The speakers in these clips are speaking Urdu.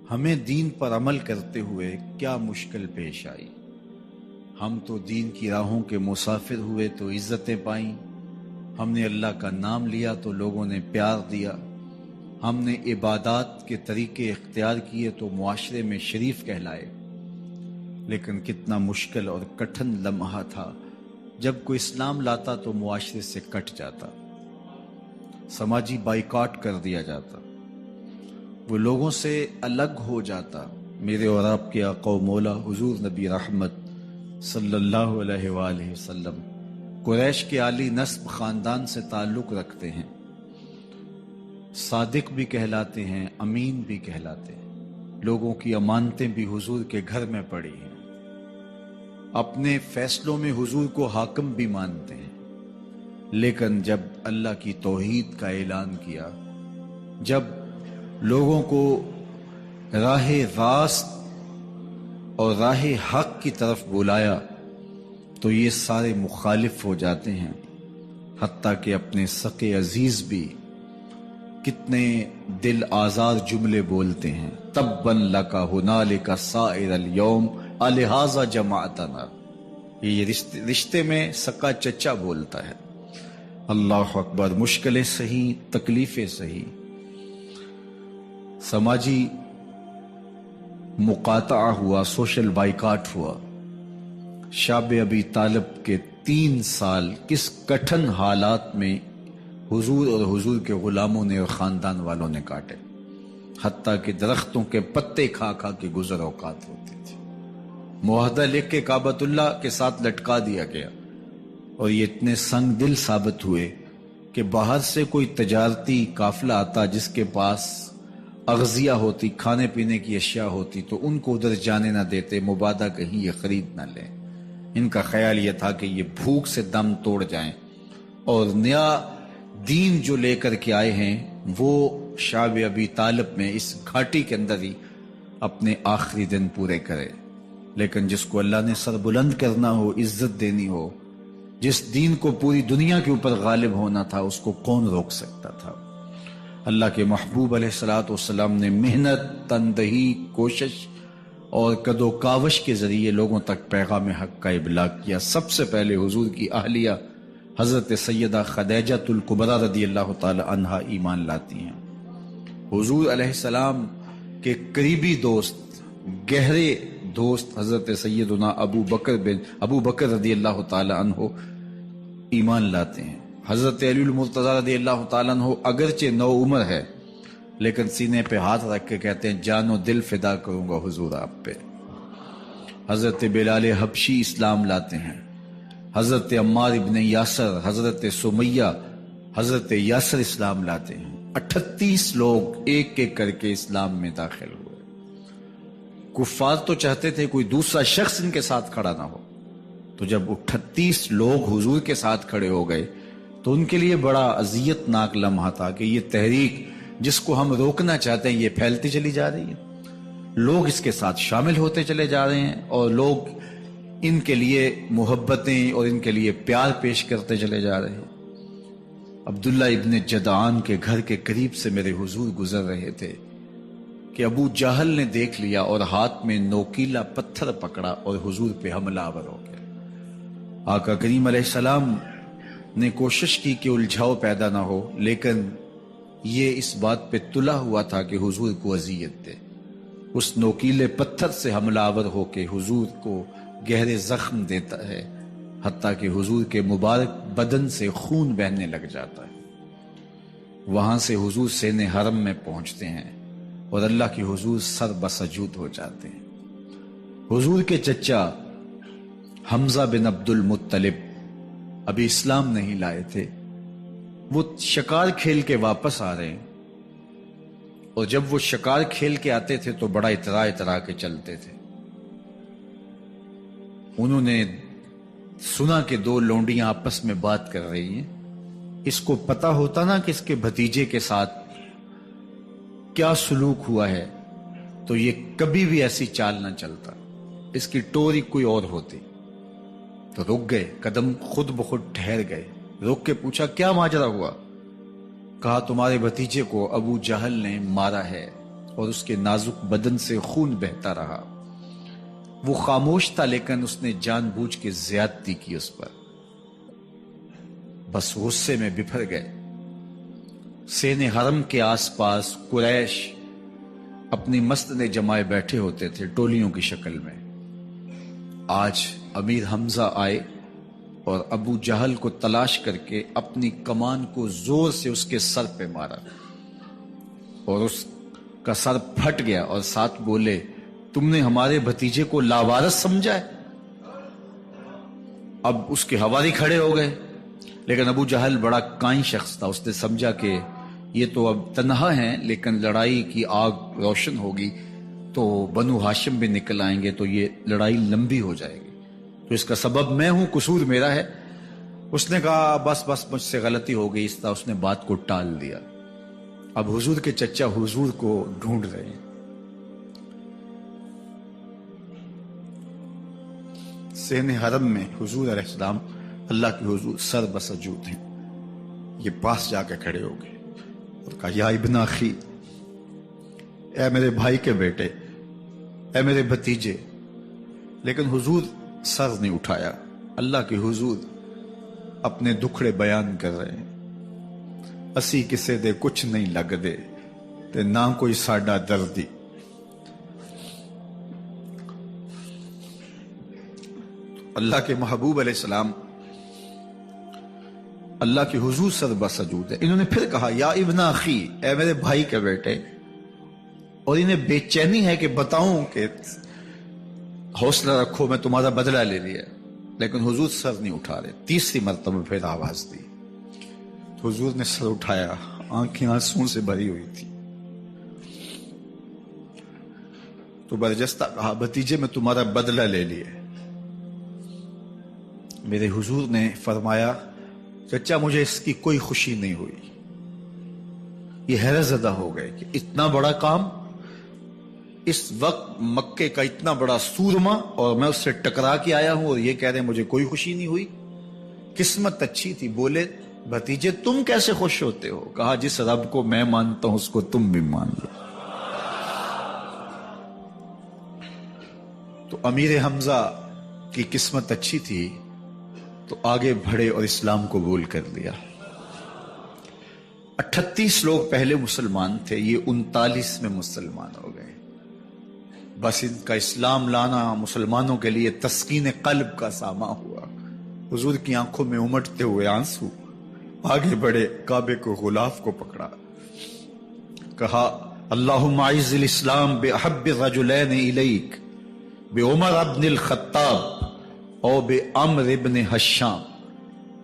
ہمیں دین پر عمل کرتے ہوئے کیا مشکل پیش آئی۔ ہم تو دین کی راہوں کے مسافر ہوئے تو عزتیں پائیں، ہم نے اللہ کا نام لیا تو لوگوں نے پیار دیا، ہم نے عبادات کے طریقے اختیار کیے تو معاشرے میں شریف کہلائے۔ لیکن کتنا مشکل اور کٹھن لمحہ تھا جب کوئی اسلام لاتا تو معاشرے سے کٹ جاتا، سماجی بائیکاٹ کر دیا جاتا، وہ لوگوں سے الگ ہو جاتا۔ میرے اور آپ کے آقا و مولا حضور نبی رحمت صلی اللہ علیہ وآلہ وسلم قریش کے عالی نسب خاندان سے تعلق رکھتے ہیں، صادق بھی کہلاتے ہیں، امین بھی کہلاتے ہیں، لوگوں کی امانتیں بھی حضور کے گھر میں پڑی ہیں، اپنے فیصلوں میں حضور کو حاکم بھی مانتے ہیں۔ لیکن جب اللہ کی توحید کا اعلان کیا، جب لوگوں کو راہ راست اور راہ حق کی طرف بلایا تو یہ سارے مخالف ہو جاتے ہیں، حتیٰ کہ اپنے سقے عزیز بھی کتنے دل آزار جملے بولتے ہیں۔ تباً لک ہنالک سائر الیوم الہٰذا جمعتنا، یہ رشتے میں سکا چچا بولتا ہے۔ اللہ اکبر، مشکلیں سہی، تکلیفیں سہی، سماجی مقاطعہ ہوا، سوشل بائیکاٹ ہوا۔ شاب ابی طالب کے 3 سال کس کٹھن حالات میں حضور اور حضور کے غلاموں نے اور خاندان والوں نے کاٹے، حتیٰ کہ درختوں کے پتے کھا کھا کے گزر اوقات ہوتے تھے۔ معاہدہ لکھ کے کعبۃ اللہ کے ساتھ لٹکا دیا گیا، اور یہ اتنے سنگ دل ثابت ہوئے کہ باہر سے کوئی تجارتی قافلہ آتا جس کے پاس اغذیہ ہوتی، کھانے پینے کی اشیاء ہوتی، تو ان کو ادھر جانے نہ دیتے، مبادہ کہیں یہ خرید نہ لیں۔ ان کا خیال یہ تھا کہ یہ بھوک سے دم توڑ جائیں، اور نیا دین جو لے کر کے آئے ہیں وہ شاب ابی طالب میں اس گھاٹی کے اندر ہی اپنے آخری دن پورے کرے۔ لیکن جس کو اللہ نے سر بلند کرنا ہو، عزت دینی ہو، جس دین کو پوری دنیا کے اوپر غالب ہونا تھا، اس کو کون روک سکتا تھا؟ اللہ کے محبوب علیہ الصلوۃ والسلام نے محنت، تندہی، کوشش اور کد و کاوش کے ذریعے لوگوں تک پیغام حق کا ابلاغ کیا۔ سب سے پہلے حضور کی اہلیہ حضرت سیدہ خدیجہ الکبریٰ رضی اللہ تعالی عنہا ایمان لاتی ہیں۔ حضور علیہ السلام کے قریبی دوست، گہرے دوست حضرت سیدنا ابو بکر رضی اللہ تعالی عنہ ایمان لاتے ہیں۔ حضرت علی المرتضیٰ رضی اللہ تعالیٰ عنہ اگرچہ نو عمر ہے، لیکن سینے پہ ہاتھ رکھ کے کہتے ہیں جان و دل فدا کروں گا حضور آپ پہ۔ حضرت بلال حبشی اسلام لاتے ہیں، حضرت عمار ابن یاسر، حضرت سمیہ، حضرت یاسر اسلام لاتے ہیں۔ 38 لوگ ایک ایک کر کے اسلام میں داخل ہوئے۔ کفار تو چاہتے تھے کوئی دوسرا شخص ان کے ساتھ کھڑا نہ ہو، تو جب 38 لوگ حضور کے ساتھ کھڑے ہو گئے تو ان کے لیے بڑا اذیت ناک لمحہ تھا کہ یہ تحریک جس کو ہم روکنا چاہتے ہیں یہ پھیلتی چلی جا رہی ہے، لوگ اس کے ساتھ شامل ہوتے چلے جا رہے ہیں، اور لوگ ان کے لیے محبتیں اور ان کے لیے پیار پیش کرتے چلے جا رہے ہیں۔ عبداللہ ابن جدعان کے گھر کے قریب سے میرے حضور گزر رہے تھے کہ ابو جہل نے دیکھ لیا اور ہاتھ میں نوکیلا پتھر پکڑا اور حضور پہ حملہ آور ہو گیا۔ آقا کریم علیہ السلام نے کوشش کی کہ الجھاؤ پیدا نہ ہو، لیکن یہ اس بات پہ تلا ہوا تھا کہ حضور کو اذیت دے۔ اس نوکیلے پتھر سے حملہ آور ہو کے حضور کو گہرے زخم دیتا ہے، حتیٰ کہ حضور کے مبارک بدن سے خون بہنے لگ جاتا ہے۔ وہاں سے حضور سین حرم میں پہنچتے ہیں اور اللہ کی حضور سر بسجود ہو جاتے ہیں۔ حضور کے چچا حمزہ بن عبد المطلب ابھی اسلام نہیں لائے تھے، وہ شکار کھیل کے واپس آ رہے ہیں، اور جب وہ شکار کھیل کے آتے تھے تو بڑا اترا کے چلتے تھے۔ انہوں نے سنا کہ 2 لونڈیاں آپس میں بات کر رہی ہیں۔ اس کو پتا ہوتا نا کہ اس کے بھتیجے کے ساتھ کیا سلوک ہوا ہے تو یہ کبھی بھی ایسی چال نہ چلتا، اس کی ٹوری کوئی اور ہوتی۔ تو رک گئے، قدم خود بخود ٹھہر گئے، رک کے پوچھا کیا ماجرا ہوا؟ کہا تمہارے بھتیجے کو ابو جہل نے مارا ہے، اور اس کے نازک بدن سے خون بہتا رہا. وہ خاموش تھا لیکن اس نے جان بوجھ کے زیادتی کی اس پر. بس غصے میں بفر گئے. سین حرم کے آس پاس قریش اپنی مسندیں جمائے بیٹھے ہوتے تھے ٹولیوں کی شکل میں. آج امیر حمزہ آئے اور ابو جہل کو تلاش کر کے اپنی کمان کو زور سے اس کے سر پہ مارا اور اس کا سر پھٹ گیا اور ساتھ بولے تم نے ہمارے بھتیجے کو لاوارث سمجھا ہے. اب اس کے حواری کھڑے ہو گئے لیکن ابو جہل بڑا کائن شخص تھا. اس نے سمجھا کہ یہ تو اب تنہا ہیں لیکن لڑائی کی آگ روشن ہوگی تو بنو ہاشم بھی نکل آئیں گے تو یہ لڑائی لمبی ہو جائے گی. تو اس کا سبب میں ہوں, قصور میرا ہے. اس نے کہا بس مجھ سے غلطی ہو گئی. اس طرح اس نے بات کو ٹال دیا. اب حضور کے چچا حضور کو ڈھونڈ رہے ہیں. سین حرم میں حضور علیہ السلام اللہ کے حضور سر بسجود ہیں. یہ پاس جا کے کھڑے ہو گئے اور کہا یا ابن اخی, اے میرے بھائی کے بیٹے, اے میرے بھتیجے. لیکن حضور سر نہیں اٹھایا. اللہ کے حضور اپنے دکھڑے بیان کر رہے ہیں. اسی کسے دے کچھ نہیں لگ دے تے نہ کوئی ساڈا دردی. اللہ کے محبوب علیہ السلام اللہ کے حضور سر بسجود ہے. انہوں نے پھر کہا یا ابن اخی, اے میرے بھائی کے بیٹے. اور انہیں بے چینی ہے کہ بتاؤں کہ حوصلہ رکھو میں تمہارا بدلہ لے لیا. لیکن حضور سر نہیں اٹھا رہے. تیسری مرتبہ پھر آواز دی. حضور نے سر اٹھایا, آنکھیں آنسوں سے بھری ہوئی تھی. تو برجستہ کہا بھتیجے میں تمہارا بدلہ لے لیے. میرے حضور نے فرمایا چچا مجھے اس کی کوئی خوشی نہیں ہوئی. یہ حیرت زدہ ہو گئے کہ اتنا بڑا کام, اس وقت مکے کا اتنا بڑا سورما, اور میں اس سے ٹکرا کے آیا ہوں اور یہ کہہ رہے ہیں مجھے کوئی خوشی نہیں ہوئی. قسمت اچھی تھی. بولے بھتیجے تم کیسے خوش ہوتے ہو؟ کہا جس رب کو میں مانتا ہوں اس کو تم بھی مان لو. تو امیر حمزہ کی قسمت اچھی تھی تو آگے بڑھے اور اسلام قبول کر لیا. 38 لوگ پہلے مسلمان تھے, یہ 39 میں مسلمان ہو گئے. بس ان کا اسلام لانا مسلمانوں کے لیے تسکین قلب کا ساما ہوا. حضور کی آنکھوں میں امٹتے ہوئے آنسو. آگے بڑھے, کعبے کو غلاف کو پکڑا, کہا اللہم اعز الاسلام باحب الرجلین الیک بعمر ابن الخطاب اور بعمر ابن حشام.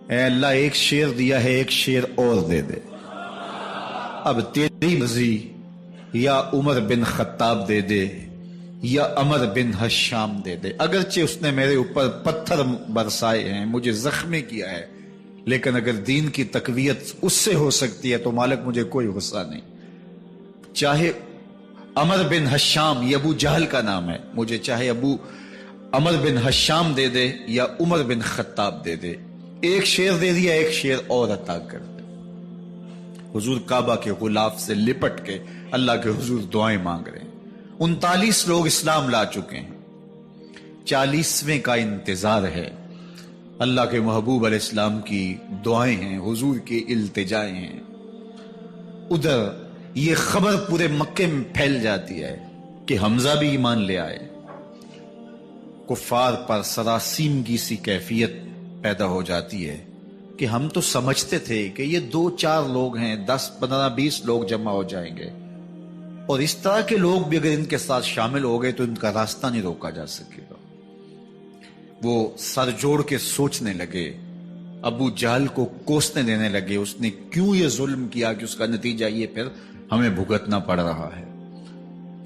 اے اللہ ایک شیر دیا ہے, ایک شیر اور دے دے. اب تیری مرضی, یا عمر بن خطاب دے دے یا عمر بن حشام دے دے. اگرچہ اس نے میرے اوپر پتھر برسائے ہیں, مجھے زخمی کیا ہے, لیکن اگر دین کی تقویت اس سے ہو سکتی ہے تو مالک مجھے کوئی غصہ نہیں. چاہے عمر بن حشام, یہ ابو جہل کا نام ہے, مجھے چاہے ابو عمر بن حشام دے دے یا عمر بن خطاب دے دے. ایک شیر دے دیا, ایک شیر اور عطا کر دے. حضور کعبہ کے غلاف سے لپٹ کے اللہ کے حضور دعائیں مانگ رہے ہیں. 39 لوگ اسلام لا چکے ہیں, 40ویں کا انتظار ہے. اللہ کے محبوب علیہ السلام کی دعائیں ہیں, حضور کی التجائیں ہیں. ادھر یہ خبر پورے مکے میں پھیل جاتی ہے کہ حمزہ بھی ایمان لے آئے. کفار پر سراسیمگی سی کیفیت پیدا ہو جاتی ہے کہ ہم تو سمجھتے تھے کہ یہ 2-4 لوگ ہیں, 10-15-20 لوگ جمع ہو جائیں گے, اور اس طرح کے لوگ بھی اگر ان کے ساتھ شامل ہو گئے تو ان کا راستہ نہیں روکا جا سکے گا. وہ سر جوڑ کے سوچنے لگے, ابو جہل کو کوسنے دینے لگے اس نے کیوں یہ ظلم کیا کہ اس کا نتیجہ یہ پھر ہمیں بھگتنا پڑ رہا ہے.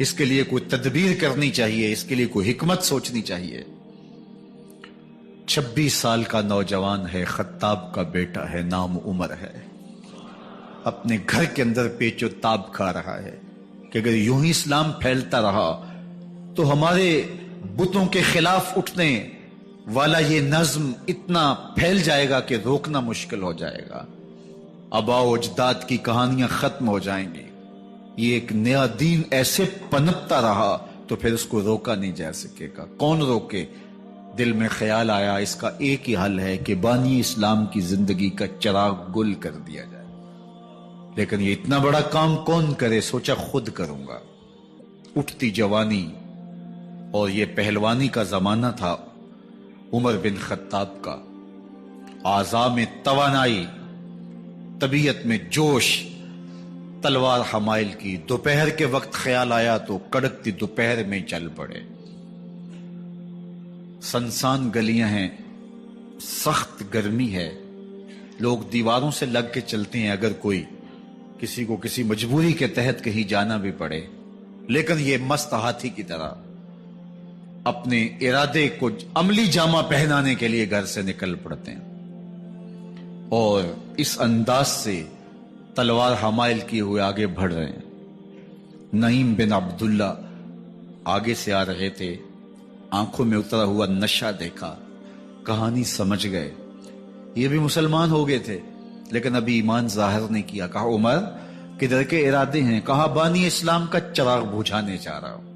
اس کے لیے کوئی تدبیر کرنی چاہیے, اس کے لیے کوئی حکمت سوچنی چاہیے. 26 سال کا نوجوان ہے, خطاب کا بیٹا ہے, نام عمر ہے. اپنے گھر کے اندر پیچ و تاب کھا رہا ہے کہ اگر یوں ہی اسلام پھیلتا رہا تو ہمارے بتوں کے خلاف اٹھنے والا یہ نظم اتنا پھیل جائے گا کہ روکنا مشکل ہو جائے گا. آباء و اجداد کی کہانیاں ختم ہو جائیں گی. یہ ایک نیا دین ایسے پنپتا رہا تو پھر اس کو روکا نہیں جا سکے گا. کون روکے؟ دل میں خیال آیا اس کا ایک ہی حل ہے کہ بانی اسلام کی زندگی کا چراغ گل کر دیا جائے. لیکن یہ اتنا بڑا کام کون کرے؟ سوچا خود کروں گا. اٹھتی جوانی اور یہ پہلوانی کا زمانہ تھا عمر بن خطاب کا. اعضاء میں توانائی، طبیعت میں جوش، تلوار حمائل کی. دوپہر کے وقت خیال آیا تو کڑکتی دوپہر میں چل پڑے. سنسان گلیاں ہیں، سخت گرمی ہے، لوگ دیواروں سے لگ کے چلتے ہیں اگر کوئی کسی کو کسی مجبوری کے تحت کہیں جانا بھی پڑے. لیکن یہ مست ہاتھی کی طرح اپنے ارادے کو عملی جامہ پہنانے کے لیے گھر سے نکل پڑتے ہیں اور اس انداز سے تلوار حمائل کیے ہوئے آگے بڑھ رہے ہیں. نعیم بن عبداللہ آگے سے آ رہے تھے. آنکھوں میں اترا ہوا نشہ دیکھا، کہانی سمجھ گئے. یہ بھی مسلمان ہو گئے تھے لیکن ابھی ایمان ظاہر نہیں کیا. کہا عمر کدھر کے ارادے ہیں؟ کہا بانی اسلام کا چراغ بجھانے جا رہا ہوں.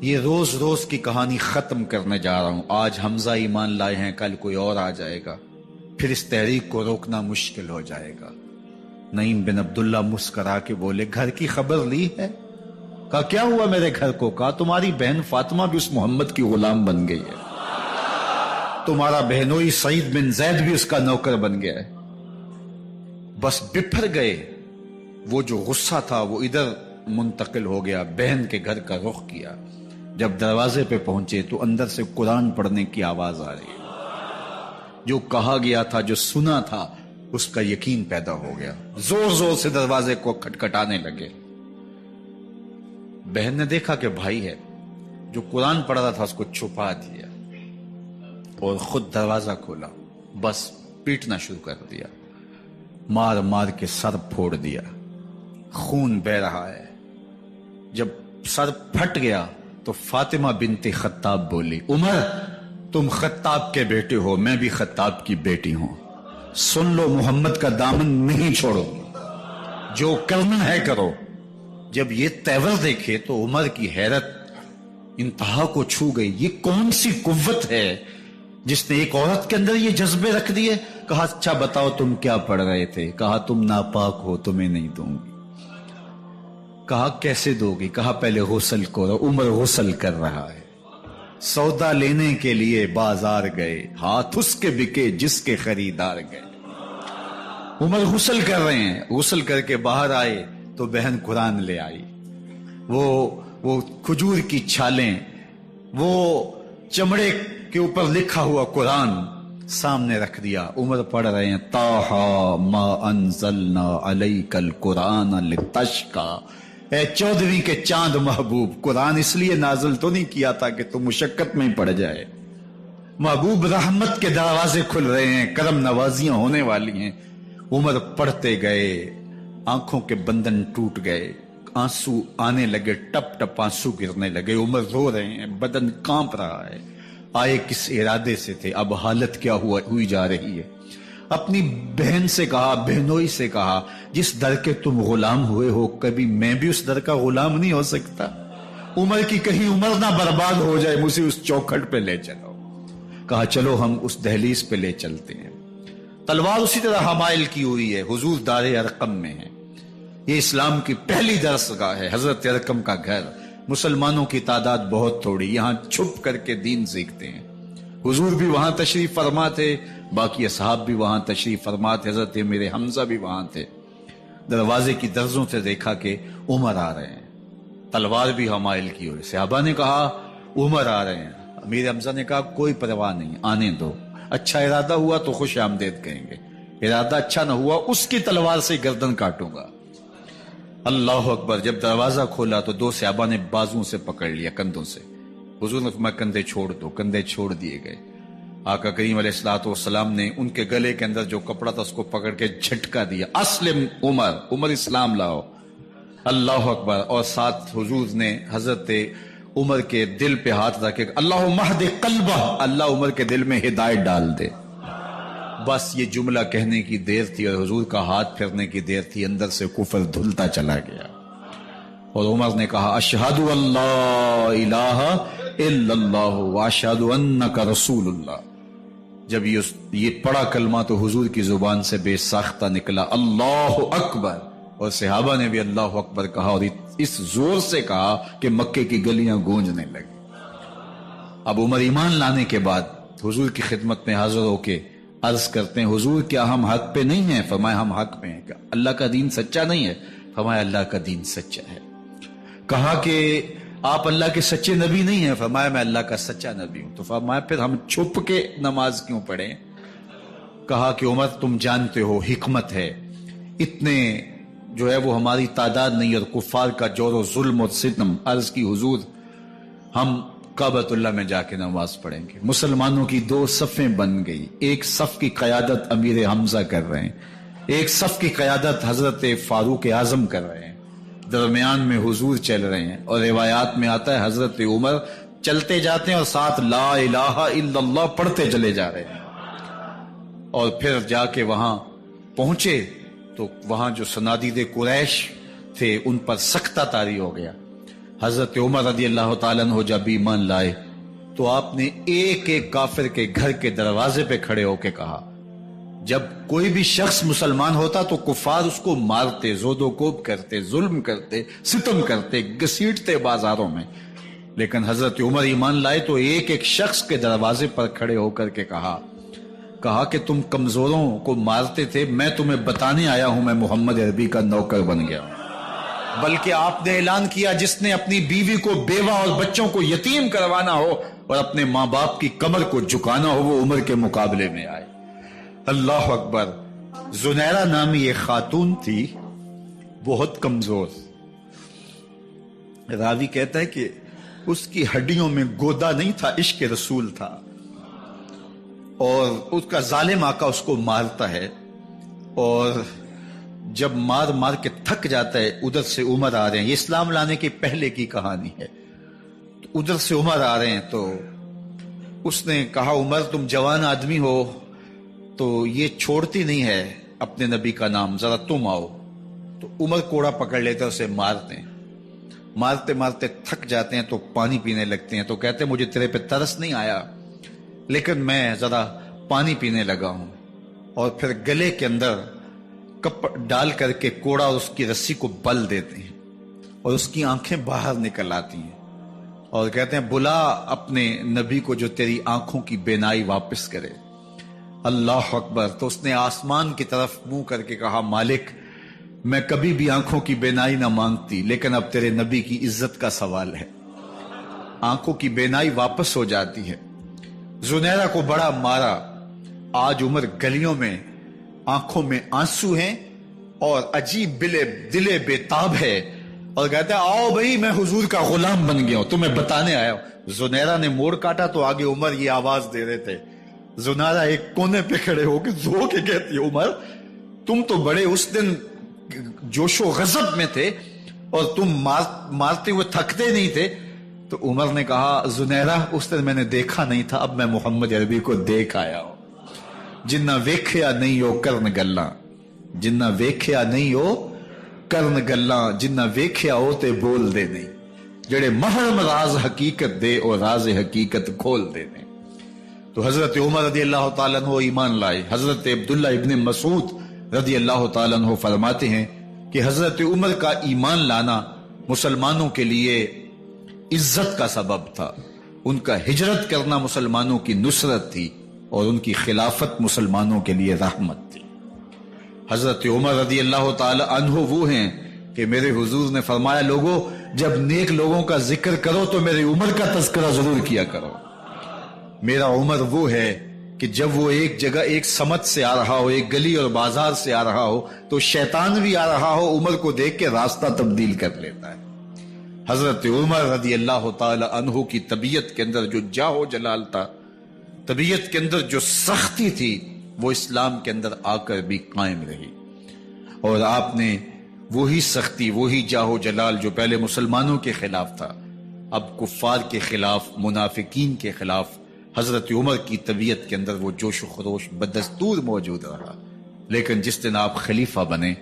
یہ روز روز کی کہانی ختم کرنے جا رہا ہوں. آج حمزہ ایمان لائے ہیں، کل کوئی اور آ جائے گا، پھر اس تحریک کو روکنا مشکل ہو جائے گا. نعیم بن عبداللہ مسکرا کے بولے گھر کی خبر لی ہے؟ کہا کیا ہوا میرے گھر کو؟ کہا تمہاری بہن فاطمہ بھی اس محمد کی غلام بن گئی ہے، تمہارا بہنوئی سعید بن زید بھی اس کا نوکر بن گیا ہے. بس بپھر گئے. وہ جو غصہ تھا وہ ادھر منتقل ہو گیا، بہن کے گھر کا رخ کیا. جب دروازے پہ پہنچے تو اندر سے قرآن پڑھنے کی آواز آ رہی. جو کہا گیا تھا، جو سنا تھا، اس کا یقین پیدا ہو گیا. زور زور سے دروازے کو کھٹکھٹانے لگے. بہن نے دیکھا کہ بھائی ہے. جو قرآن پڑھ رہا تھا اس کو چھپا دیا اور خود دروازہ کھولا. بس پیٹنا شروع کر دیا، مار مار کے سر پھوڑ دیا. خون بہ رہا ہے. جب سر پھٹ گیا تو فاطمہ بنت خطاب بولی عمر تم خطاب کے بیٹے ہو، میں بھی خطاب کی بیٹی ہوں. سن لو محمد کا دامن نہیں چھوڑو، جو کرنا ہے کرو. جب یہ تیور دیکھے تو عمر کی حیرت انتہا کو چھو گئی. یہ کون سی قوت ہے جس نے ایک عورت کے اندر یہ جذبے رکھ دیے؟ کہا اچھا بتاؤ تم کیا پڑھ رہے تھے؟ کہا تم ناپاک ہو، تمہیں نہیں دوں گی. کہا کیسے دو گی؟ کہا پہلے غسل کرو. عمر غسل کر رہا ہے. سودا لینے کے لیے بازار گئے، ہاتھ اس کے بکے جس کے خریدار گئے. عمر غسل کر رہے ہیں. غسل کر کے باہر آئے تو بہن قرآن لے آئی. وہ کھجور کی چھالیں، وہ چمڑے کے اوپر لکھا ہوا قرآن سامنے رکھ دیا. عمر پڑھ رہے ہیں طٰہٰ ما انزلنا علیک القرآن لتشقیٰ. اے 14ویں کے چاند محبوب، قرآن اس لیے نازل تو نہیں کیا تھا کہ تم مشقت میں پڑ جائے. محبوب رحمت کے دروازے کھل رہے ہیں، کرم نوازیاں ہونے والی ہیں. عمر پڑھتے گئے، آنکھوں کے بندن ٹوٹ گئے، آنسو آنے لگے، ٹپ ٹپ آنسو گرنے لگے. عمر رو رہے ہیں، بدن کانپ رہا ہے. آئے کس ارادے سے تھے، اب حالت کیا ہوئی جا رہی ہے. اپنی بہن سے کہا، بہنوئی سے کہا جس در کے تم غلام ہوئے ہو کبھی میں بھی اس در کا غلام نہیں ہو سکتا؟ عمر کی کہیں عمر نہ برباد ہو جائے، مجھے اس چوکھٹ پہ لے چلو. کہا چلو ہم اس دہلیز پہ لے چلتے ہیں. تلوار اسی طرح حمائل کی ہوئی ہے. حضور دار ارقم میں ہے. یہ اسلام کی پہلی درس گاہ ہے، حضرت ارقم کا گھر. مسلمانوں کی تعداد بہت تھوڑی، یہاں چھپ کر کے دین سیکھتے ہیں. حضور بھی وہاں تشریف فرما تھے، باقی اصحاب بھی وہاں تشریف فرما تھے. حضرت میرے حمزہ بھی وہاں تھے. دروازے کی درزوں سے دیکھا کہ عمر آ رہے ہیں، تلوار بھی حمائل کی ہوئی. صحابہ نے کہا عمر آ رہے ہیں. میرے حمزہ نے کہا کوئی پرواہ نہیں، آنے دو. اچھا ارادہ ہوا تو خوش آمدید کہیں گے، ارادہ اچھا نہ ہوا اس کی تلوار سے گردن کاٹوں گا. اللہ اکبر. جب دروازہ کھولا تو 2 صحابہ نے بازوں سے پکڑ لیا، کندھوں سے. حضور نے فرمایا کندھے چھوڑ دو. کندھے چھوڑ دیے گئے. آقا کریم علیہ الصلوۃ والسلام نے ان کے گلے کے اندر جو کپڑا تھا اس کو پکڑ کے جھٹکا دیا. اسلم عمر، عمر اسلام لاؤ. اللہ اکبر. اور ساتھ حضور نے حضرت عمر کے دل پہ ہاتھ رکھے، اللہم اہد قلبہ، اللہ عمر کے دل میں ہدایت ڈال دے. بس یہ جملہ کہنے کی دیر تھی اور حضور کا ہاتھ پھرنے کی دیر تھی، اندر سے کفر دھلتا چلا گیا۔ اور عمر نے کہا اشہد اللہ الہ الا اللہ واشہد انک رسول اللہ۔ جب یہ پڑا کلمہ تو حضور کی زبان سے بے ساختہ نکلا اللہ اکبر، اور صحابہ نے بھی اللہ اکبر کہا، اور اس زور سے کہا کہ مکے کی گلیاں گونجنے لگی۔ اب عمر ایمان لانے کے بعد حضور کی خدمت میں حاضر ہو کے عرض کرتے ہیں حضور کیا ہم حق پہ نہیں ہیں؟ فرمایا ہم حق پہ ہیں۔ کہ اللہ کا دین سچا نہیں ہے؟ فرمایا اللہ کا دین سچا ہے۔ کہا کہ آپ اللہ کے سچے نبی نہیں ہیں؟ فرمایا میں اللہ کا سچا نبی ہوں۔ تو فرمایا پھر ہم چھپ کے نماز کیوں پڑھیں؟ کہا کہ عمر تم جانتے ہو حکمت ہے، اتنے جو ہے وہ ہماری تعداد نہیں، اور کفار کا جور و ظلم اور ستم۔ عرض کی حضور ہم کعبۃ اللہ میں جا کے نماز پڑھیں گے۔ مسلمانوں کی دو صفیں بن گئی، ایک صف کی قیادت امیر حمزہ کر رہے ہیں، ایک صف کی قیادت حضرت فاروق اعظم کر رہے ہیں، درمیان میں حضور چل رہے ہیں، اور روایات میں آتا ہے حضرت عمر چلتے جاتے ہیں اور ساتھ لا الہ الا اللہ پڑھتے چلے جا رہے ہیں۔ اور پھر جا کے وہاں پہنچے تو وہاں جو صنادید قریش تھے ان پر سختہ طاری ہو گیا۔ حضرت عمر رضی اللہ تعالیٰ عنہ جب ایمان لائے تو آپ نے ایک ایک کافر کے گھر کے دروازے پہ کھڑے ہو کے کہا، جب کوئی بھی شخص مسلمان ہوتا تو کفار اس کو مارتے، زود و کوب کرتے، ظلم کرتے، ستم کرتے، گھسیٹتے بازاروں میں، لیکن حضرت عمر ایمان لائے تو ایک ایک شخص کے دروازے پر کھڑے ہو کر کے کہا کہ تم کمزوروں کو مارتے تھے، میں تمہیں بتانے آیا ہوں میں محمد عربی کا نوکر بن گیا ہوں۔ بلکہ آپ نے اعلان کیا جس نے اپنی بیوی کو بیوہ اور بچوں کو یتیم کروانا ہو اور اپنے ماں باپ کی کمر کو جھکانا ہو وہ عمر کے مقابلے میں آئے۔ اللہ اکبر۔ زنیرہ نامی ایک خاتون تھی، بہت کمزور، راوی کہتا ہے کہ اس کی ہڈیوں میں گودا نہیں تھا، عشق رسول تھا، اور اس کا ظالم آقا اس کو مارتا ہے، اور جب مار مار کے تھک جاتا ہے ادھر سے عمر آ رہے ہیں، یہ اسلام لانے کے پہلے کی کہانی ہے، تو ادھر سے عمر آ رہے ہیں تو اس نے کہا عمر تم جوان آدمی ہو تو یہ چھوڑتی نہیں ہے اپنے نبی کا نام، ذرا تم آؤ۔ تو عمر کوڑا پکڑ لیتے اسے مارتے ہیں، مارتے مارتے تھک جاتے ہیں تو پانی پینے لگتے ہیں، تو کہتے ہیں مجھے تیرے پہ ترس نہیں آیا لیکن میں ذرا پانی پینے لگا ہوں، اور پھر گلے کے اندر کپ ڈال کر کے کوڑا اور اس کی رسی کو بل دیتے ہیں اور اس کی آنکھیں باہر نکل آتی ہیں، اور کہتے ہیں بلا اپنے نبی کو جو تیری آنکھوں کی بینائی واپس کرے۔ اللہ اکبر۔ تو اس نے آسمان کی طرف منہ کر کے کہا مالک میں کبھی بھی آنکھوں کی بینائی نہ مانگتی، لیکن اب تیرے نبی کی عزت کا سوال ہے۔ آنکھوں کی بینائی واپس ہو جاتی ہے۔ زنیرہ کو بڑا مارا۔ آج عمر گلیوں میں آنکھوں میں آنسو ہیں اور عجیب دلے بےتاب ہے، اور کہتا ہے آؤ بھئی میں حضور کا غلام بن گیا ہوں، تمہیں بتانے آیا ہوں۔ زنیرہ نے موڑ کاٹا تو آگے عمر یہ آواز دے رہے تھے۔ زنیرہ ایک کونے پہ کھڑے ہو کے زو کے کہتی ہے عمر تم تو بڑے اس دن جوش و غضب میں تھے اور تم مارتے ہوئے تھکتے نہیں تھے۔ تو عمر نے کہا زنیرہ اس دن میں نے دیکھا نہیں تھا، اب میں محمد عربی کو دیکھ آیا ہوں۔ جنہ ویکھیا نہیں ہو کرن گلاں، جنہ ویکھیا نہیں ہو کرن گلاں، جنہ ویکھیا ہو تے بول دے نہیں، جڑے محرم راز حقیقت دے اور راز حقیقت کھول دے نہیں۔ تو حضرت عمر رضی اللہ تعالیٰ عنہ ایمان لائے۔ حضرت عبداللہ ابن مسعود رضی اللہ تعالیٰ عنہ فرماتے ہیں کہ حضرت عمر کا ایمان لانا مسلمانوں کے لیے عزت کا سبب تھا، ان کا ہجرت کرنا مسلمانوں کی نصرت تھی، اور ان کی خلافت مسلمانوں کے لیے رحمت تھی۔ حضرت عمر رضی اللہ تعالی عنہ وہ ہیں کہ میرے حضور نے فرمایا لوگوں جب نیک لوگوں کا ذکر کرو تو میرے عمر کا تذکرہ ضرور کیا کرو۔ میرا عمر وہ ہے کہ جب وہ ایک جگہ ایک سمت سے آ رہا ہو، ایک گلی اور بازار سے آ رہا ہو تو شیطان بھی آ رہا ہو، عمر کو دیکھ کے راستہ تبدیل کر لیتا ہے۔ حضرت عمر رضی اللہ تعالی عنہ کی طبیعت کے اندر جو جاہ و جلال تھا، طبیعت کے اندر جو سختی تھی، وہ اسلام کے اندر آ کر بھی قائم رہی، اور آپ نے وہی سختی، وہی جاہ و جلال جو پہلے مسلمانوں کے خلاف تھا، اب کفار کے خلاف، منافقین کے خلاف حضرت عمر کی طبیعت کے اندر وہ جوش و خروش بدستور موجود رہا، لیکن جس دن آپ خلیفہ بنے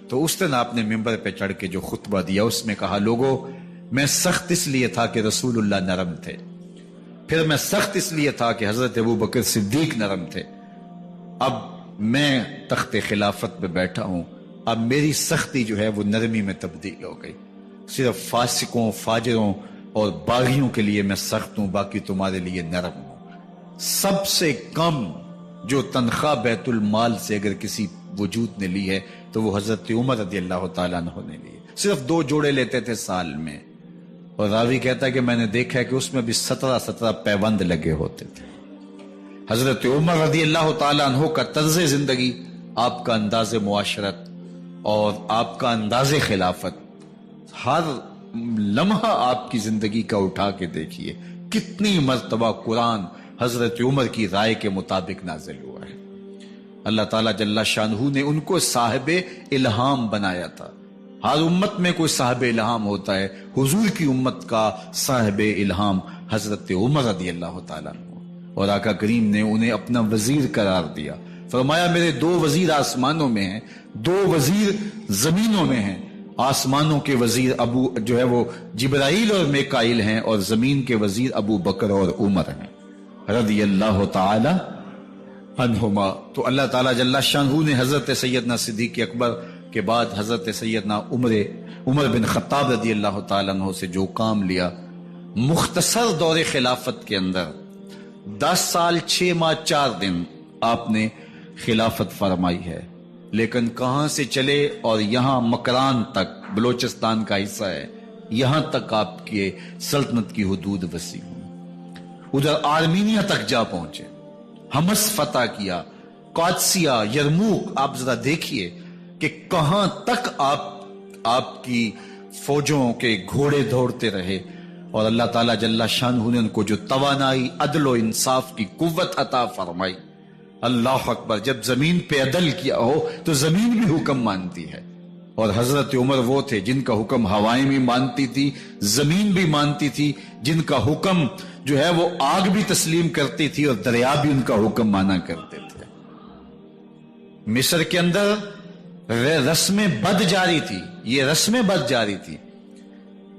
تو اس دن آپ نے ممبر پہ چڑھ کے جو خطبہ دیا اس میں کہا، لوگوں میں سخت اس لیے تھا کہ رسول اللہ نرم تھے، پھر میں سخت اس لیے تھا کہ حضرت ابوبکر صدیق نرم تھے، اب میں تخت خلافت پہ بیٹھا ہوں، اب میری سختی جو ہے وہ نرمی میں تبدیل ہو گئی، صرف فاسقوں فاجروں اور باغیوں کے لیے میں سخت ہوں، باقی تمہارے لیے نرم ہوں۔ سب سے کم جو تنخواہ بیت المال سے اگر کسی وجود نے لی ہے تو وہ حضرت عمر رضی اللہ تعالیٰ عنہ نے لی، صرف 2 جوڑے لیتے تھے سال میں، اور راوی کہتا ہے کہ میں نے دیکھا ہے کہ اس میں بھی 17 پیوند لگے ہوتے تھے۔ حضرت عمر رضی اللہ تعالیٰ عنہ کا طرز زندگی، آپ کا انداز معاشرت اور آپ کا انداز خلافت، ہر لمحہ آپ کی زندگی کا اٹھا کے دیکھیے کتنی مرتبہ قرآن حضرت عمر کی رائے کے مطابق نازل ہوا ہے۔ اللہ تعالیٰ جل شانہ نے ان کو صاحب الہام بنایا تھا۔ ہر امت میں کوئی صاحب الہام ہوتا ہے، حضور کی امت کا صاحب الہام حضرت عمر رضی اللہ تعالیٰ عنہ، اور آقا کریم نے انہیں اپنا وزیر قرار دیا، فرمایا میرے 2 وزیر آسمانوں میں ہیں، 2 وزیر زمینوں میں ہیں، آسمانوں کے وزیر ابو جو ہے وہ جبرائیل اور میکائیل ہیں، اور زمین کے وزیر ابو بکر اور عمر ہیں رضی اللہ تعالی عنہما۔ تو اللہ تعالیٰ جل شانہ نے حضرت سیدنا صدیق اکبر کے بعد حضرت سیدنا عمر بن خطاب رضی اللہ تعالیٰ عنہ سے جو کام لیا، مختصر دور خلافت کے اندر 10 سال 6 ماہ 4 دن آپ نے خلافت فرمائی ہے، لیکن کہاں سے چلے اور یہاں مکران تک، بلوچستان کا حصہ ہے، یہاں تک آپ کی سلطنت کی حدود وسیع ہوئی، ادھر آرمینیا تک جا پہنچے، حمص فتح کیا، قادسیہ، یرموک، آپ ذرا دیکھیے کہ کہاں تک آپ کی فوجوں کے گھوڑے دوڑتے رہے، اور اللہ تعالیٰ جل شانہ نے ان کو جو توانائی، عدل و انصاف کی قوت عطا فرمائی۔ اللہ اکبر، جب زمین پہ عدل کیا ہو تو زمین بھی حکم مانتی ہے، اور حضرت عمر وہ تھے جن کا حکم ہوائیں بھی مانتی تھی، زمین بھی مانتی تھی، جن کا حکم جو ہے وہ آگ بھی تسلیم کرتی تھی اور دریا بھی ان کا حکم مانا کرتے تھے۔ مصر کے اندر رسم بد جاری تھی، یہ رسم بد جاری تھی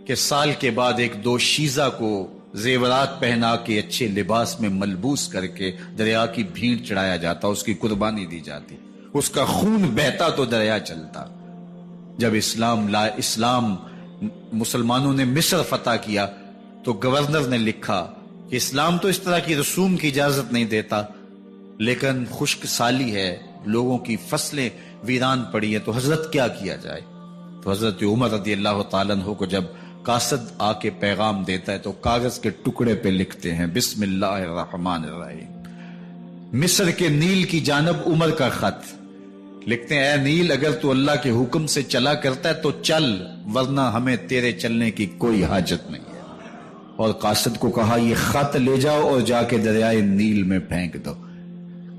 کہ سال کے بعد 1-2 شیزہ کو زیورات پہنا کے اچھے لباس میں ملبوس کر کے دریا کی بھیڑ چڑھایا جاتا، اس کی قربانی دی جاتی، اس کا خون بہتا تو دریا چلتا۔ جب اسلام مسلمانوں نے مصر فتح کیا تو گورنر نے لکھا کہ اسلام تو اس طرح کی رسوم کی اجازت نہیں دیتا، لیکن خشک سالی ہے، لوگوں کی فصلیں ویران پڑی ہے، تو حضرت کیا کیا جائے؟ تو حضرت عمر رضی اللہ تعالیٰ عنہ کو جب قاصد آ کے پیغام دیتا ہے تو کاغذ کے ٹکڑے پہ لکھتے ہیں بسم اللہ الرحمن الرحیم، مصر کے نیل کی جانب عمر کا خط، لکھتے ہیں اے نیل اگر تو اللہ کے حکم سے چلا کرتا ہے تو چل، ورنہ ہمیں تیرے چلنے کی کوئی حاجت نہیں ہے۔ اور قاصد کو کہا یہ خط لے جاؤ اور جا کے دریائے نیل میں پھینک دو۔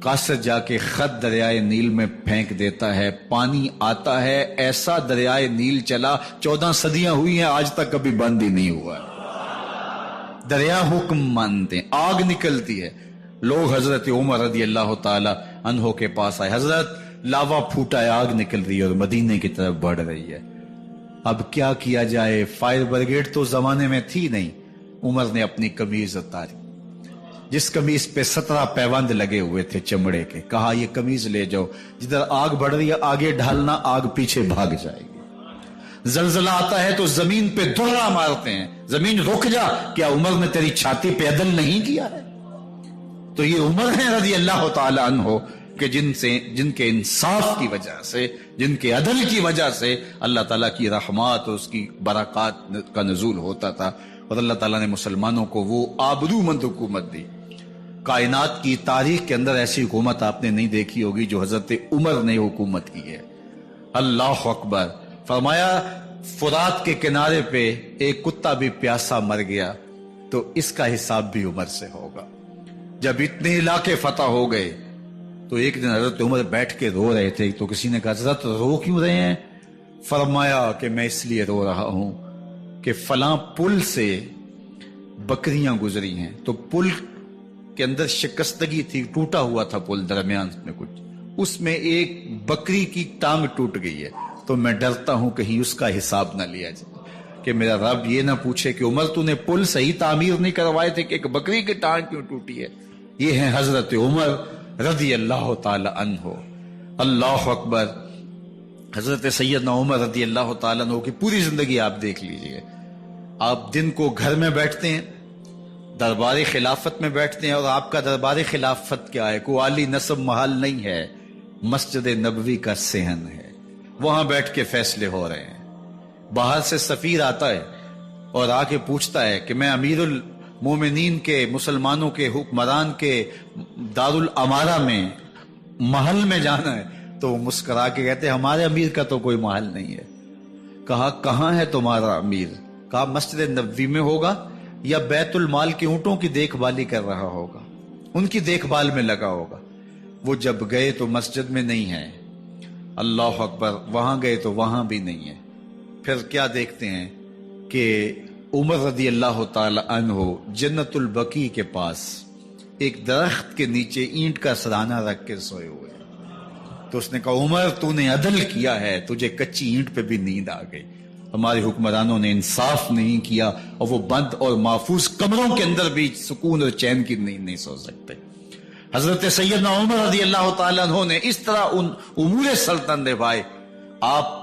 قاصد جا کے خط دریائے نیل میں پھینک دیتا ہے، پانی آتا ہے، ایسا دریائے نیل چلا 14 صدیاں ہوئی ہیں آج تک کبھی بند ہی نہیں ہوا۔ دریا حکم مانتے ہیں، آگ نکلتی ہے، لوگ حضرت عمر رضی اللہ تعالی عنہ کے پاس آئے، حضرت لاوا پھوٹا ہے، آگ نکل رہی ہے اور مدینے کی طرف بڑھ رہی ہے، اب کیا کیا جائے؟ فائر بریگیڈ تو زمانے میں تھی نہیں۔ عمر نے اپنی قمیض اتاری، جس قمیض پہ 17 پیوند لگے ہوئے تھے چمڑے کے، کہا یہ قمیض لے جاؤ، جدھر آگ بڑھ رہی ہے آگے ڈھالنا، آگ پیچھے بھاگ جائے گی۔ زلزلہ آتا ہے تو زمین پہ دھرا مارتے ہیں، زمین رک جا، کیا عمر نے تیری چھاتی پہ عدل نہیں کیا ہے؟ تو یہ عمر ہیں رضی اللہ تعالی عنہ کہ جن کے انصاف کی وجہ سے، جن کے عدل کی وجہ سے اللہ تعالیٰ کی رحمات اور اس کی برکات کا نزول ہوتا تھا، اور اللہ تعالیٰ نے مسلمانوں کو وہ آبرومند حکومت دی۔ کائنات کی تاریخ کے اندر ایسی حکومت آپ نے نہیں دیکھی ہوگی جو حضرت عمر نے حکومت کی ہے۔ اللہ اکبر، فرمایا فرات کے کنارے پہ ایک کتا بھی پیاسا مر گیا تو اس کا حساب بھی عمر سے ہوگا۔ جب اتنے علاقے فتح ہو گئے تو ایک دن حضرت عمر بیٹھ کے رو رہے تھے، تو کسی نے کہا حضرت رو کیوں رہے ہیں؟ فرمایا کہ میں اس لیے رو رہا ہوں کہ فلاں پل سے بکریاں گزری ہیں، تو پل کے اندر شکستگی تھی، ٹوٹا ہوا تھا پل درمیان میں کچھ، اس میں ایک بکری کی ٹانگ ٹوٹ گئی ہے، تو میں ڈرتا ہوں کہیں اس کا حساب نہ لیا جائے کہ میرا رب یہ نہ پوچھے کہ عمر تو نے پل صحیح تعمیر نہیں کروائے تھے کہ ایک بکری کی ٹانگ کیوں ٹوٹی ہے۔ یہ ہیں حضرت عمر رضی اللہ تعالی عنہ۔ اللہ اکبر۔ حضرت سیدنا عمر رضی اللہ تعالیٰ عنہ کی پوری زندگی آپ دیکھ لیجئے، آپ دن کو گھر میں بیٹھتے ہیں، دربار خلافت میں بیٹھتے ہیں، اور آپ کا دربار خلافت کیا ہے؟ کوئی عالی نصب محل نہیں ہے، مسجد نبوی کا صحن ہے، وہاں بیٹھ کے فیصلے ہو رہے ہیں۔ باہر سے سفیر آتا ہے اور آ کے پوچھتا ہے کہ میں امیر المومنین کے، مسلمانوں کے حکمران کے دارالامارہ میں محل میں جانا ہے، تو وہ مسکرا کے کہتے ہیں ہمارے امیر کا تو کوئی محل نہیں ہے۔ کہا کہاں ہے تمہارا امیر؟ کہا مسجد نبوی میں ہوگا یا بیت المال کے اونٹوں کی دیکھ بھالی کر رہا ہوگا، ان کی دیکھ بھال میں لگا ہوگا۔ وہ جب گئے تو مسجد میں نہیں ہے، اللہ اکبر، وہاں گئے تو وہاں بھی نہیں ہے۔ پھر کیا دیکھتے ہیں کہ عمر رضی اللہ تعالی عنہ جنت البقیع کے پاس ایک درخت کے نیچے اینٹ کا سرانہ رکھ کے سوئے ہوئے، تو اس نے کہا عمر تو نے عدل کیا ہے، تجھے کچی اینٹ پہ بھی نیند آ گئی، ہمارے حکمرانوں نے انصاف نہیں کیا، اور وہ بند اور محفوظ کمروں کے اندر بھی سکون اور چین کی نیند نہیں سو سکتے۔ حضرت سیدنا عمر رضی اللہ تعالیٰ عنہ نے اس طرح ان امور سلطنت نبھائے۔ آپ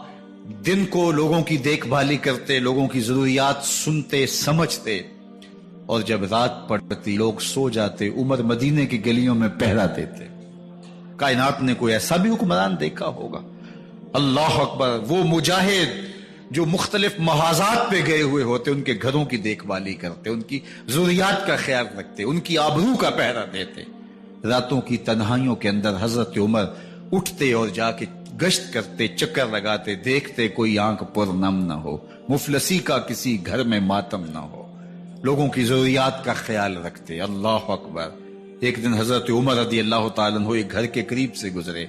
دن کو لوگوں کی دیکھ بھالی کرتے، لوگوں کی ضروریات سنتے سمجھتے، اور جب رات پڑتی لوگ سو جاتے، عمر مدینے کی گلیوں میں پہرا دیتے۔ کائنات نے کوئی ایسا بھی حکمران دیکھا ہوگا؟ اللہ اکبر۔ وہ مجاہد جو مختلف محاذات پہ گئے ہوئے ہوتے، ان کے گھروں کی دیکھ بھالی کرتے، ان کی ضروریات کا خیال رکھتے، ان کی آبرو کا پہرا دیتے۔ راتوں کی تنہائیوں کے اندر حضرت عمر اٹھتے اور جا کے گشت کرتے، چکر لگاتے، دیکھتے کوئی آنکھ پر نم نہ ہو، مفلسی کا کسی گھر میں ماتم نہ ہو، لوگوں کی ضروریات کا خیال رکھتے۔ اللہ اکبر۔ ایک دن حضرت عمر رضی اللہ تعالیٰ عنہ ایک گھر کے قریب سے گزرے،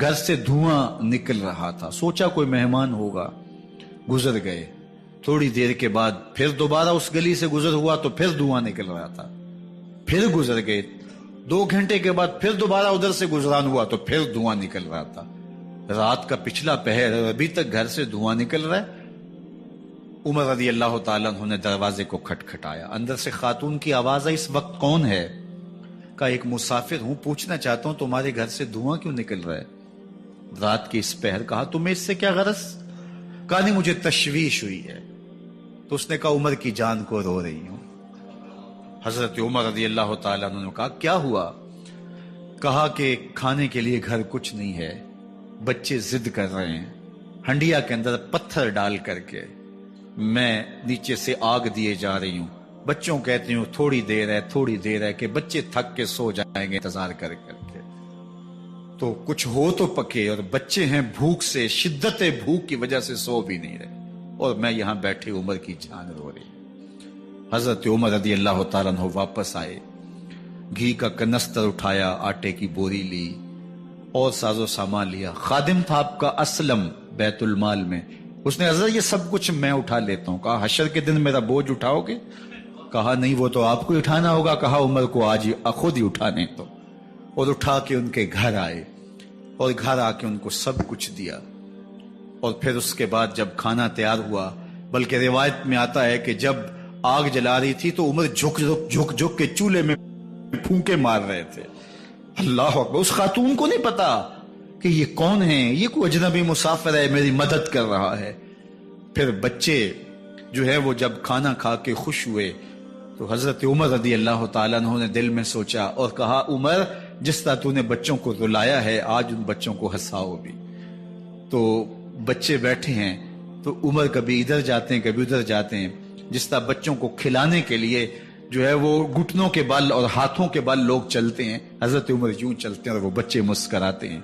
گھر سے دھواں نکل رہا تھا، سوچا کوئی مہمان ہوگا، گزر گئے۔ تھوڑی دیر کے بعد پھر دوبارہ اس گلی سے گزر ہوا تو پھر دھواں نکل رہا تھا، پھر گزر گئے۔ 2 گھنٹے کے بعد پھر دوبارہ ادھر سے گزران ہوا تو پھر دھواں نکل رہا تھا۔ رات کا پچھلا پہر ہے، ابھی تک گھر سے دھواں نکل رہا ہے۔ عمر رضی اللہ تعالیٰ عنہ نے دروازے کو کھٹکھٹایا، اندر سے خاتون کی آواز آئی، اس وقت کون ہے؟ کہا ایک مسافر ہوں، پوچھنا چاہتا ہوں تمہارے گھر سے دھواں کیوں نکل رہا ہے رات کی اس پہر؟ کہا تمہیں اس سے کیا غرض؟ کہا نہیں مجھے تشویش ہوئی ہے۔ تو اس نے کہا عمر کی جان کو رو رہی ہوں۔ حضرت عمر رضی اللہ تعالیٰ عنہ نے کہا کیا ہوا؟ کہا کہ کھانے کے لیے گھر کچھ نہیں ہے، بچے ضد کر رہے ہیں، ہنڈیا کے اندر پتھر ڈال کر کے میں نیچے سے آگ دیے جا رہی ہوں، بچوں کہتی ہوں تھوڑی دیر ہے تھوڑی دیر ہے، کہ بچے تھک کے سو جائیں گے انتظار کر کر کے، تو کچھ ہو تو پکے، اور بچے ہیں بھوک سے، شدت بھوک کی وجہ سے سو بھی نہیں رہے، اور میں یہاں بیٹھے عمر کی جان رو رہی۔ حضرت عمر رضی اللہ تعالیٰ عنہ واپس آئے، گھی کا کنستر اٹھایا، آٹے کی بوری لی اور ساز و سامان لیا۔ خادم تھا آپ کا اسلم بیت المال میں، اس نے حضرت یہ سب کچھ میں اٹھا لیتا ہوں۔ کہا حشر کے دن میرا بوجھ اٹھاؤ گے؟ کہا نہیں وہ تو آپ کو اٹھانا ہوگا۔ کہا عمر کو آج خود ہی اٹھانے تو، اور اٹھا کے ان کے گھر آئے، اور گھر آ کے ان کو سب کچھ دیا۔ اور پھر اس کے بعد جب کھانا تیار ہوا، بلکہ روایت میں آتا ہے کہ جب آگ جلا رہی تھی تو عمر جھک کے چولہے میں پھونکے مار رہے تھے۔ اللہ اکبر۔ اس خاتون کو نہیں پتا کہ یہ کون ہے، یہ کوئی اجنبی مسافر ہے، میری مدد کر رہا ہے۔ پھر بچے جو ہے وہ جب کھانا کھا کے خوش ہوئے تو حضرت عمر رضی اللہ تعالیٰ عنہ نے دل میں سوچا اور کہا عمر جس طرح تو نے بچوں کو رلایا ہے آج ان بچوں کو ہنساؤ بھی۔ تو بچے بیٹھے ہیں تو عمر کبھی ادھر جاتے ہیں کبھی ادھر جاتے ہیں، جس طرح بچوں کو کھلانے کے لیے جو ہے وہ گھٹنوں کے بل اور ہاتھوں کے بل لوگ چلتے ہیں، حضرت عمر یوں چلتے ہیں اور وہ بچے مسکراتے ہیں۔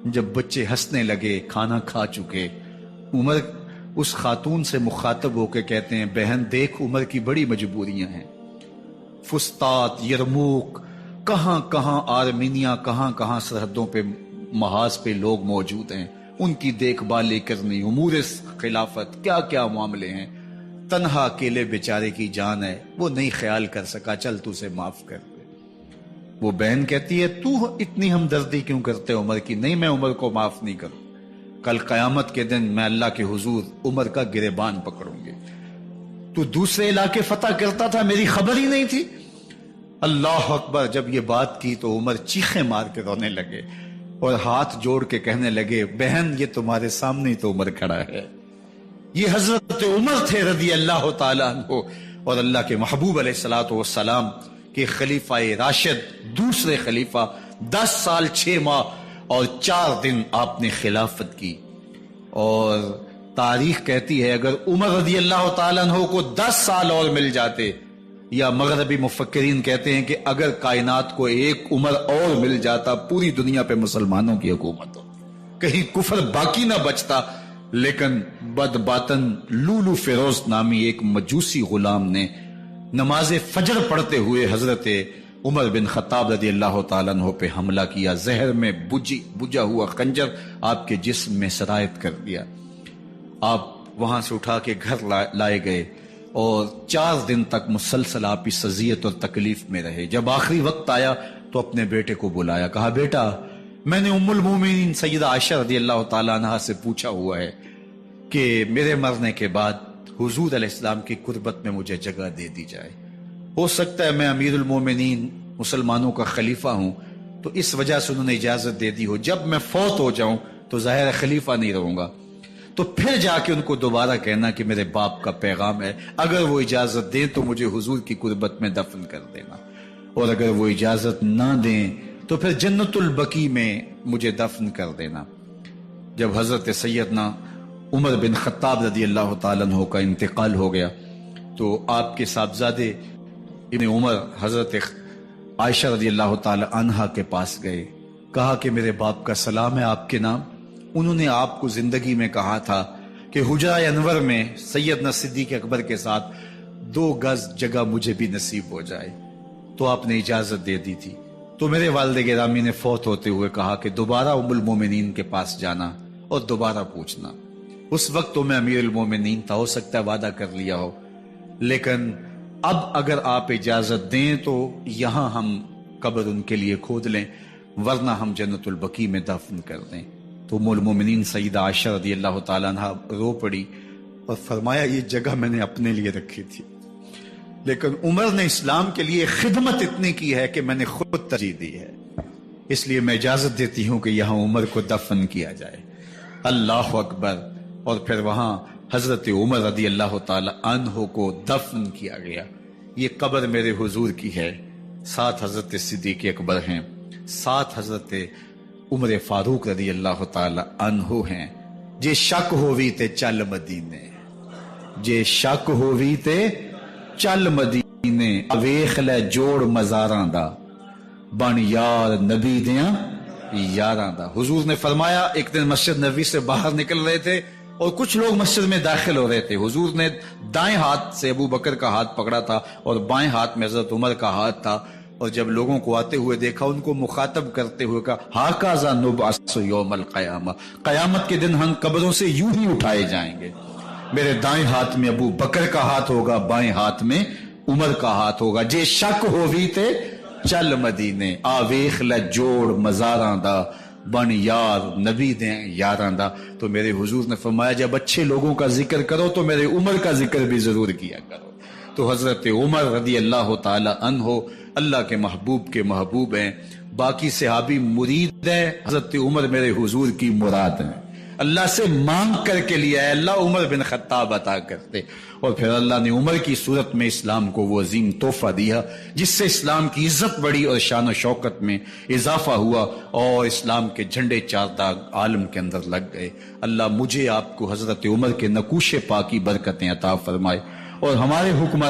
جب بچے ہنسنے لگے، کھانا کھا چکے، عمر اس خاتون سے مخاطب ہو کے کہتے ہیں بہن دیکھ عمر کی بڑی مجبوریاں ہیں، فسطاط، یرموک، کہاں کہاں آرمینیا، کہاں کہاں سرحدوں پہ محاذ پہ لوگ موجود ہیں، ان کی دیکھ بھال کرنی، امور خلافت، کیا کیا معاملے ہیں، تنہا اکیلے بیچارے کی جان ہے، وہ نہیں خیال کر سکا، چل تو اسے معاف کر دے۔ وہ بہن کہتی ہے تو اتنی ہمدردی کیوں کرتے عمر کی؟ نہیں، میں عمر کو معاف نہیں کروں، کل قیامت کے دن میں اللہ کے حضور عمر کا گریبان پکڑوں گی۔ تو دوسرے علاقے فتح کرتا تھا، میری خبر ہی نہیں تھی؟ اللہ اکبر۔ جب یہ بات کی تو عمر چیخیں مار کے رونے لگے اور ہاتھ جوڑ کے کہنے لگے بہن یہ تمہارے سامنے تو عمر کھڑا ہے، یہ حضرت عمر تھے رضی اللہ تعالیٰ عنہ، اور اللہ کے محبوب علیہ الصلوۃ والسلام کے خلیفہ راشد، دوسرے خلیفہ، 10 سال 6 ماہ اور 4 دن آپ نے خلافت کی۔ اور تاریخ کہتی ہے اگر عمر رضی اللہ تعالیٰ عنہ کو 10 سال اور مل جاتے، یا مغربی مفکرین کہتے ہیں کہ اگر کائنات کو ایک عمر اور مل جاتا، پوری دنیا پہ مسلمانوں کی حکومت ہو، کہیں کفر باقی نہ بچتا۔ لیکن بد باطن لولو فیروز نامی ایک مجوسی غلام نے نماز فجر پڑھتے ہوئے حضرت عمر بن خطاب رضی اللہ تعالیٰ عنہ پہ حملہ کیا، زہر میں بجھا ہوا خنجر آپ کے جسم میں سرایت کر دیا۔ آپ وہاں سے اٹھا کے گھر لائے گئے اور 4 دن تک مسلسل آپ اس اذیت اور تکلیف میں رہے۔ جب آخری وقت آیا تو اپنے بیٹے کو بلایا، کہا بیٹا میں نے ام المومنین سیدہ عائشہ رضی اللہ تعالیٰ عنہ سے پوچھا ہوا ہے کہ میرے مرنے کے بعد حضور علیہ السلام کی قربت میں مجھے جگہ دے دی جائے، ہو سکتا ہے میں امیر المومنین مسلمانوں کا خلیفہ ہوں تو اس وجہ سے انہوں نے اجازت دے دی ہو، جب میں فوت ہو جاؤں تو ظاہر خلیفہ نہیں رہوں گا، تو پھر جا کے ان کو دوبارہ کہنا کہ میرے باپ کا پیغام ہے، اگر وہ اجازت دیں تو مجھے حضور کی قربت میں دفن کر دینا، اور اگر وہ اجازت نہ دیں تو پھر جنت البقیع میں مجھے دفن کر دینا۔ جب حضرت سیدنا عمر بن خطاب رضی اللہ تعالیٰ عنہ کا انتقال ہو گیا تو آپ کے صاحبزادے ابن عمر حضرت عائشہ رضی اللہ تعالیٰ عنہا کے پاس گئے، کہا کہ میرے باپ کا سلام ہے آپ کے نام، انہوں نے آپ کو زندگی میں کہا تھا کہ حجرہ انور میں سیدنا صدیق اکبر کے ساتھ 2 گز جگہ مجھے بھی نصیب ہو جائے، تو آپ نے اجازت دے دی تھی۔ تو میرے والد گرامی نے فوت ہوتے ہوئے کہا کہ دوبارہ ام المومنین کے پاس جانا اور دوبارہ پوچھنا۔ اس وقت تو میں امیر المومنین تھا، ہو سکتا ہے وعدہ کر لیا ہو، لیکن اب اگر آپ اجازت دیں تو یہاں ہم قبر ان کے لیے کھود لیں، ورنہ ہم جنت البقیع میں دفن کر دیں۔ تو ام المومنین سیدہ عائشہ رضی اللہ تعالیٰ عنہ رو پڑی اور فرمایا یہ جگہ میں نے اپنے لیے رکھی تھی، لیکن عمر نے اسلام کے لیے خدمت اتنی کی ہے کہ میں نے خود ترجیح دی ہے، اس لیے میں اجازت دیتی ہوں کہ یہاں عمر کو دفن کیا جائے۔ اللہ اکبر۔ اور پھر وہاں حضرت عمر رضی اللہ تعالی عنہ کو دفن کیا گیا۔ یہ قبر میرے حضور کی ہے، 7 حضرت صدیق اکبر ہیں، 7 حضرت عمر فاروق رضی اللہ تعالی عنہ ہیں۔ جے شک ہووی تے چل مدینے، جے شک ہووی تے چل مدینے، ویخ لے جوڑ مزاراں دا، بن یار نبی دیاں یاراں دا۔ حضور نے فرمایا ایک دن مسجد نبوی سے باہر نکل رہے تھے اور کچھ لوگ مسجد میں داخل ہو رہے تھے، حضور نے دائیں ہاتھ سے ابو بکر کا ہاتھ پکڑا تھا اور بائیں ہاتھ میں حضرت عمر کا ہاتھ تھا، اور جب لوگوں کو آتے ہوئے دیکھا ان کو مخاطب کرتے ہوئے کہا ہاکذا نبعث یوم القیامہ، قیامت کے دن ہم قبروں سے یوں ہی اٹھائے جائیں گے، میرے دائیں ہاتھ میں ابو بکر کا ہاتھ ہوگا، بائیں ہاتھ میں عمر کا ہاتھ ہوگا۔ جے شک ہووی تے چل مدینے، آ ویخ لے جوڑ مزاراں دا، بن یار نبی دیں یاراں دا۔ تو میرے حضور نے فرمایا جب اچھے لوگوں کا ذکر کرو تو میرے عمر کا ذکر بھی ضرور کیا کرو۔ تو حضرت عمر رضی اللہ تعالی عنہ اللہ کے محبوب ہیں، باقی صحابی مرید ہیں، حضرت عمر میرے حضور کی مراد ہیں، اللہ سے مانگ کر کے لیا ہے، اللہ عمر بن خطاب عطا کرتے، اور پھر اللہ نے عمر کی صورت میں اسلام کو وہ عظیم تحفہ دیا جس سے اسلام کی عزت بڑھی اور شان و شوکت میں اضافہ ہوا، اور اسلام کے جھنڈے 4 داغ عالم کے اندر لگ گئے۔ اللہ مجھے آپ کو حضرت عمر کے نقوش پاک کی برکتیں عطا فرمائے، اور ہمارے حکمران